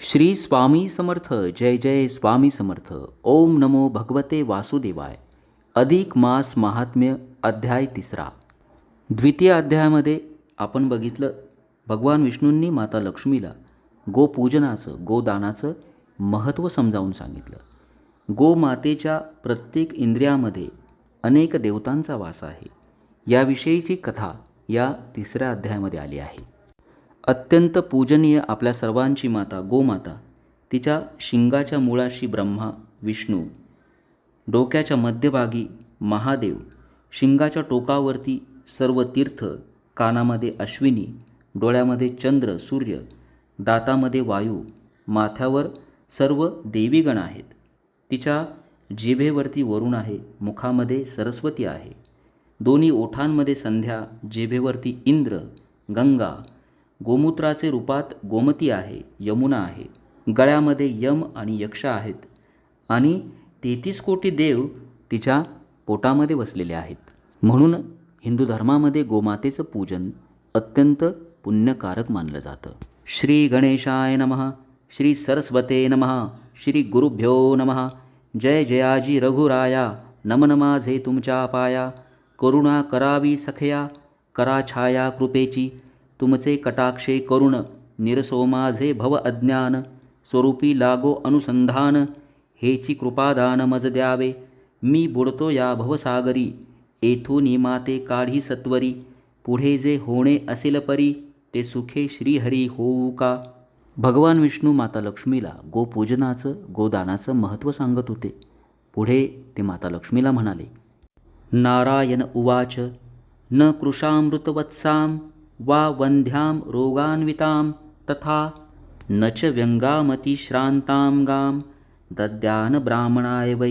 श्री स्वामी समर्थ. जय जय स्वामी समर्थ. ओम नमो भगवते वासुदेवाय. अधिक मास महात्म्य अध्याय 3. द्वितीय अध्यायामध्ये आपण बघितलं भगवान विष्णूंनी माता लक्ष्मीला गोपूजनाचं गोदानाचं महत्त्व समजावून सांगितलं. गोमातेच्या प्रत्येक इंद्रियामध्ये अनेक देवतांचा वास आहे याविषयीची कथा या 3 अध्यायामध्ये आली आहे. अत्यंत पूजनीय आपल्या सर्वांची माता गोमाता, तिच्या शिंगाच्या मुळाशी ब्रह्मा विष्णू, डोक्याच्या मध्यभागी महादेव, शिंगाच्या टोकावरती सर्व तीर्थ, कानामध्ये अश्विनी, डोळ्यामध्ये चंद्र सूर्य, दातामध्ये वायू, माथ्यावर सर्व देवीगण आहेत. तिच्या जिभेवरती वरुण आहे, मुखामध्ये सरस्वती आहे, दोन्ही ओठांमध्ये संध्या, जिभेवरती इंद्र, गंगा, गोमूत्राचे रूपात गोमती आहे, यमुना आहे, गळ्यामध्ये यम आणि यक्ष आहेत आणि 33 कोटी देव तिच्या पोटामध्ये वसलेले आहेत. म्हणून हिंदू धर्मामध्ये गोमातेचं पूजन अत्यंत पुण्यकारक मानलं जातं. श्री गणेशाय नमः. श्री सरस्वते नमः. श्री गुरुभ्यो नमः. जय जयाजी रघुराया. नमन माझे तुमच्या पाया. करुणा करावी सखया, करा छाया कृपेची. तुमचे कटाक्षे करुण, निरसो माझे भव अज्ञान. स्वरूपी लागो अनुसंधान, हेची कृपादान मज द्यावे. मी बुडतो या भवसागरी, येथून माते काढी सत्वरी. पुढे जे होणे असेल परी, ते सुखे श्रीहरी होऊ का. भगवान विष्णू माता लक्ष्मीला गोपूजनाचं गोदानाचं महत्त्व सांगत होते. पुढे ते माता लक्ष्मीला म्हणाले, नारायण उवाच. न कृशामृतवत्सां वा वंध्यां रोगान्वितां तथा न च व्यंगामतिश्रान्तां गां दद्यान ब्राह्मणाय वै.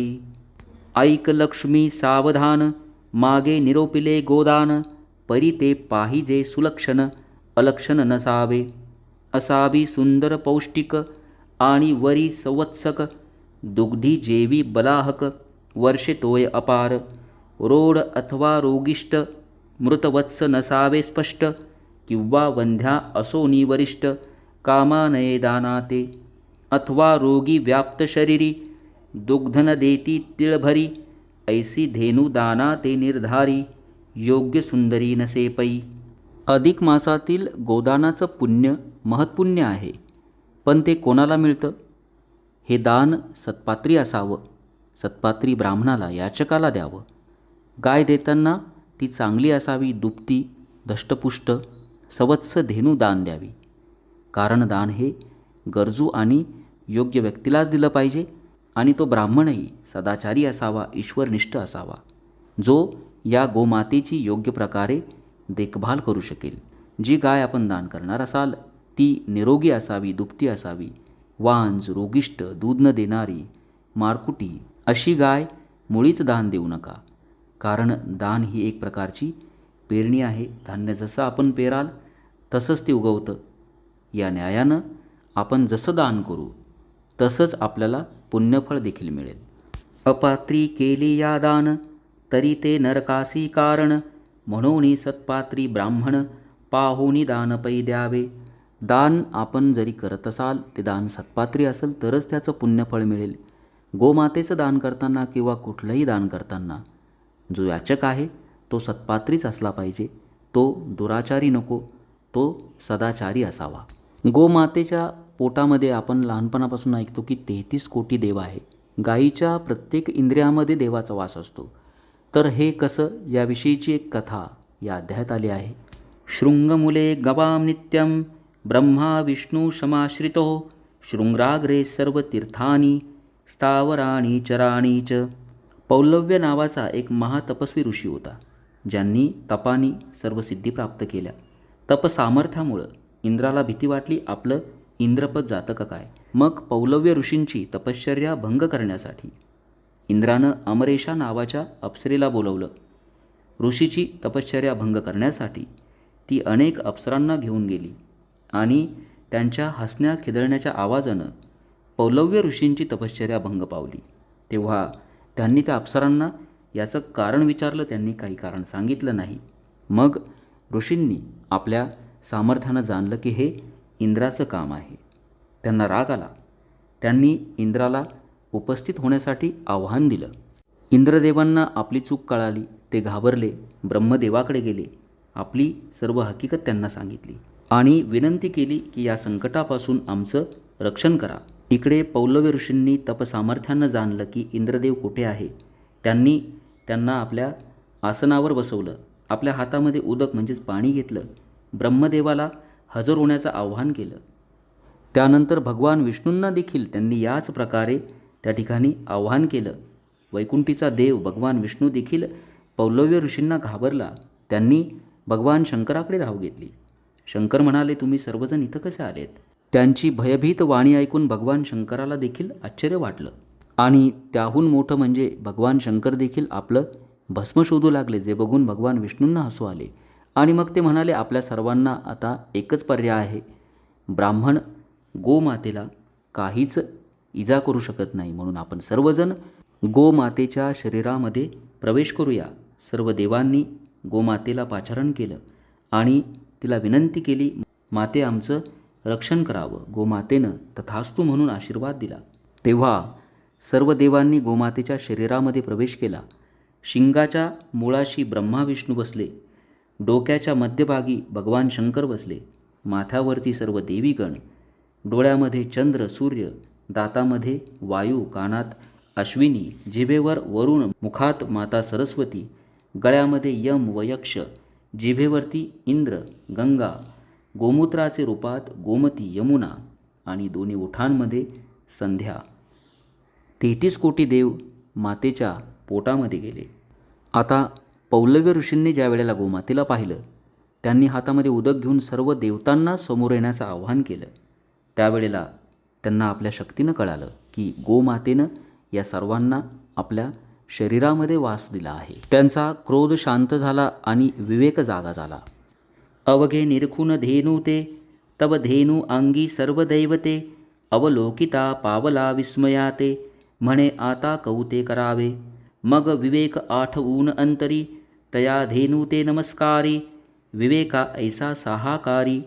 ऐक लक्ष्मी सावधान, मागे निरोपिले गोदान. परी ते पाहिजे सुलक्षण, अलक्षण नसावे. असावी सुंदर पौष्टिक आणि वरी संवत्सक. दुग्धी जेवी बलाहक, वर्षे तोय अपार. रोड अथवा रोगिष्ट, मृतवत्स नसावे स्पष्ट. किंवा वंध्या असो निवरिष्ट, कामानये दानाते. अथवा रोगी व्याप्त शरीरी, दुग्धन देती तिळभरी. ऐसी धेनू दानाते निर्धारी, योग्य सुंदरी नसे पै. अधिक मासातील गोदानाचं पुण्य महत्पुण्य आहे. पण ते कोणाला मिळतं? हे दान सत्पात्री असावं. सत्पात्री ब्राह्मणाला, याचकाला द्यावं. गाय देताना ती चांगली असावी, दुभती, दष्टपुष्ट, सवत्स धेनू दान द्यावी. कारण दान हे गरजू आणि योग्य व्यक्तीलाच दिलं पाहिजे आणि तो ब्राह्मणही सदाचारी असावा, ईश्वरनिष्ठ असावा, जो या गोमातेची योग्य प्रकारे देखभाल करू शकेल. जी गाय आपण दान करणार असाल ती निरोगी असावी, दुभती असावी, वांज, रोगिष्ट, दूध न देणारी, मारकुटी अशी गाय मुळीच दान देऊ नका. कारण दान ही एक प्रकारची पेरणी आहे. धान्य जसं आपण पेराल तसंच ते उगवतं. या न्यायानं आपण जसं दान करू तसंच आपल्याला पुण्यफळ देखील मिळेल. अपात्री केली या दान, तरी ते नरकासी कारण. म्हणून सत्पात्री ब्राह्मण, पाहुनी दान पै द्यावे. दान आपण जरी करत असाल, ते दान सत्पात्री असेल तरच त्याचं पुण्यफळ मिळेल. गोमातेचं दान करताना किंवा कुठलंही दान करताना जो याचक आहे तो सत्पात्रीच असला पाहिजे. तो दुराचारी नको, तो सदाचारी असावा. गोमातेच्या पोटामध्ये आपण लहानपणापासून ऐकतो की 33 कोटी देव आहे. गायीच्या प्रत्येक इंद्रियामध्ये देवाचा वास असतो. तर हे कसं, याविषयीची एक कथा या अध्यायात आली आहे. शृंगमुले गवां नित्यं, ब्रह्मा विष्णू समाश्रितो. शृंगाग्रे सर्व तीर्थानी, स्थावराणी चराणी च. पौलव्य नावाचा एक महातपस्वी ऋषी होता, ज्यांनी तपानी सर्व सिद्धी प्राप्त केल्या. तपसामर्थ्यामुळं इंद्राला भीती वाटली, आपलं इंद्रपद जातं का काय. मग पौलव्य ऋषींची तपश्चर्या भंग करण्यासाठी इंद्रानं अमरेशा नावाच्या अप्सरेला बोलवलं. ऋषीची तपश्चर्या भंग करण्यासाठी ती अनेक अप्सरांना घेऊन गेली आणि त्यांच्या हसण्या खिदळण्याच्या आवाजानं पौलव्य ऋषींची तपश्चर्या भंग पावली. तेव्हा त्यांनी त्या अप्सरांना याचं कारण विचारलं. त्यांनी काही कारण सांगितलं नाही. मग ऋषींनी आपल्या सामर्थ्यानं जाणलं की हे इंद्राचं काम आहे. त्यांना राग आला. त्यांनी इंद्राला उपस्थित होण्यासाठी आव्हान दिलं. इंद्रदेवांना आपली चूक कळाली. ते घाबरले. ब्रह्मदेवाकडे गेले. आपली सर्व हकीकत त्यांना सांगितली आणि विनंती केली की या संकटापासून आमचं रक्षण करा. इकडे पौलव्य ऋषींनी तपसामर्थ्यानं जाणलं की इंद्रदेव कुठे आहे. त्यांनी त्यांना आपल्या आसनावर बसवलं. आपल्या हातामध्ये उदक म्हणजेच पाणी घेतलं. ब्रह्मदेवाला हजर होण्याचं आव्हान केलं. त्यानंतर भगवान विष्णूंना देखील त्यांनी याच प्रकारे त्या ठिकाणी आव्हान केलं. वैकुंठीचा देव भगवान विष्णू देखील पौलव्य ऋषींना घाबरला. त्यांनी भगवान शंकराकडे धाव घेतली. शंकर म्हणाले, तुम्ही सर्वजण इथं कसे आलेत? त्यांची भयभीत वाणी ऐकून भगवान शंकराला देखील आश्चर्य वाटलं आणि त्याहून मोठं म्हणजे भगवान शंकर देखील आपलं भस्म शोधू लागले, जे बघून भगवान विष्णूंना हसू आले. आणि मग ते म्हणाले, आपल्या सर्वांना आता एकच पर्याय आहे. ब्राह्मण गोमातेला काहीच इजा करू शकत नाही, म्हणून आपण सर्वजण गोमातेच्या शरीरामध्ये प्रवेश करूया. सर्व देवांनी गोमातेला पाचारण केलं आणि तिला विनंती केली, माते आमचं रक्षण करावं. गोमातेनं तथास्तु म्हणून आशीर्वाद दिला. तेव्हा सर्व देवांनी गोमातेच्या शरीरामध्ये प्रवेश केला. शिंगाच्या मुळाशी ब्रह्मा विष्णू बसले. डोक्याच्या मध्यभागी भगवान शंकर बसले. माथ्यावरती सर्व देवीगण. डोळ्यामध्ये चंद्र सूर्य, दातामध्ये वायू, कानात अश्विनी, जिभेवर वरुण, मुखात माता सरस्वती, गळ्यामध्ये यम व यक्ष, जिभेवरती इंद्र, गंगा, गोमूत्राचे रूपात गोमती, यमुना आणि दोन्ही ओठांमध्ये संध्या. 33 कोटी देव मातेच्या पोटामध्ये गेले. आता पौलव्य ऋषींनी ज्या वेळेला गोमातेला पाहिलं, त्यांनी हातामध्ये उदक घेऊन सर्व देवतांना समोर येण्याचं आवाहन केलं. त्यावेळेला त्यांना आपल्या शक्तीनं कळालं की गोमातेनं या सर्वांना आपल्या शरीरामध्ये वास दिला आहे. त्यांचा क्रोध शांत झाला आणि विवेक जागा झाला. अवघे निरखून धेनू ते, तव धेनू अंगी सर्व दैवते, अवलोकिता पावला विस्मयाते, म्हणे आता कौते करावे. मग विवेक आठवून अंतरी, तया धेनू ते नमस्कारी, विवेका ऐसा साहाकारी,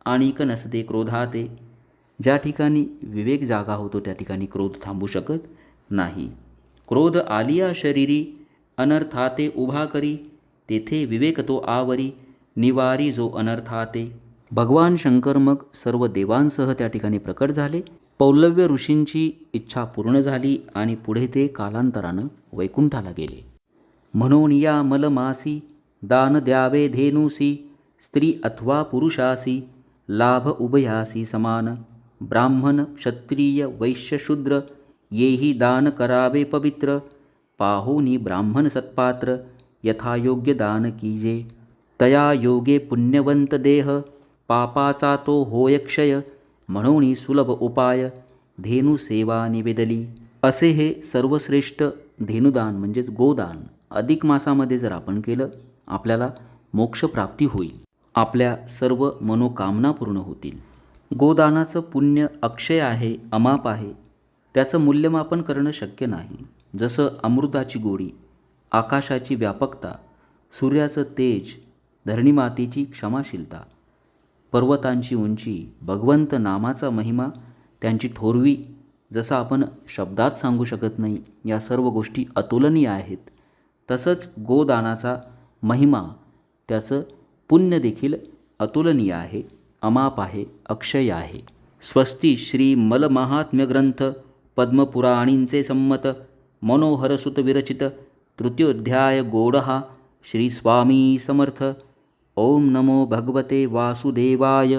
आणिक नसते क्रोधाते. ज्या ठिकाणी विवेक जागा होतो त्या ठिकाणी क्रोध थांबू शकत नाही. क्रोध आलिया शरीरी, अनर्थाते उभा करी, तेथे विवेक तो आवरी, निवारी जो अनर्थाते. भगवान शंकर मग सर्व देवांसह त्या ठिकाणी प्रकट झाले. पौलव्य ऋषींची इच्छा पूर्ण झाली आणि पुढे ते कालांतरानं वैकुंठाला गेले. म्हणून या मलमासी, दान द्यावे धेनुसी, स्त्री अथवा पुरुषासी, लाभ उभयासी समान. ब्राह्मण क्षत्रिय वैश्य शूद्र, येही दान करावे पवित्र. पाहोनी ब्राह्मण सत्पात्र, यथायोग्य दान कीजे. तया योगे पुण्यवंत देह, पापाचा तो होय क्षय. म्हणून सुलभ उपाय, धेनू सेवा निवेदली. असे हे सर्वश्रेष्ठ धेनुदान म्हणजेच गोदान अधिक मासामध्ये जर आपण केलं, आपल्याला मोक्षप्राप्ती होईल. आपल्या सर्व मनोकामना पूर्ण होतील. गोदानाचं पुण्य अक्षय आहे, अमाप आहे. त्याचं मूल्यमापन करणं शक्य नाही. जसं अमृताची गोडी, आकाशाची व्यापकता, सूर्याचं तेज, धरणीमातेची क्षमाशीलता, पर्वतांची उंची, भगवंत नामाचा महिमा, त्यांची थोरवी जसं आपण शब्दात सांगू शकत नाही, या सर्व गोष्टी अतुलनीय आहेत. तसंच गोदानाचा महिमा, त्याचं पुण्य देखील अतुलनीय आहे, अमाप आहे, अक्षय आहे. स्वस्ती श्री मलमाहात्म्य ग्रंथ पद्मपुराणींचे संमत, मनोहरसुत विरचित, तृतीयोध्याय गोडहा. श्री स्वामी समर्थ. ओम नमो भगवते वासुदेवाय.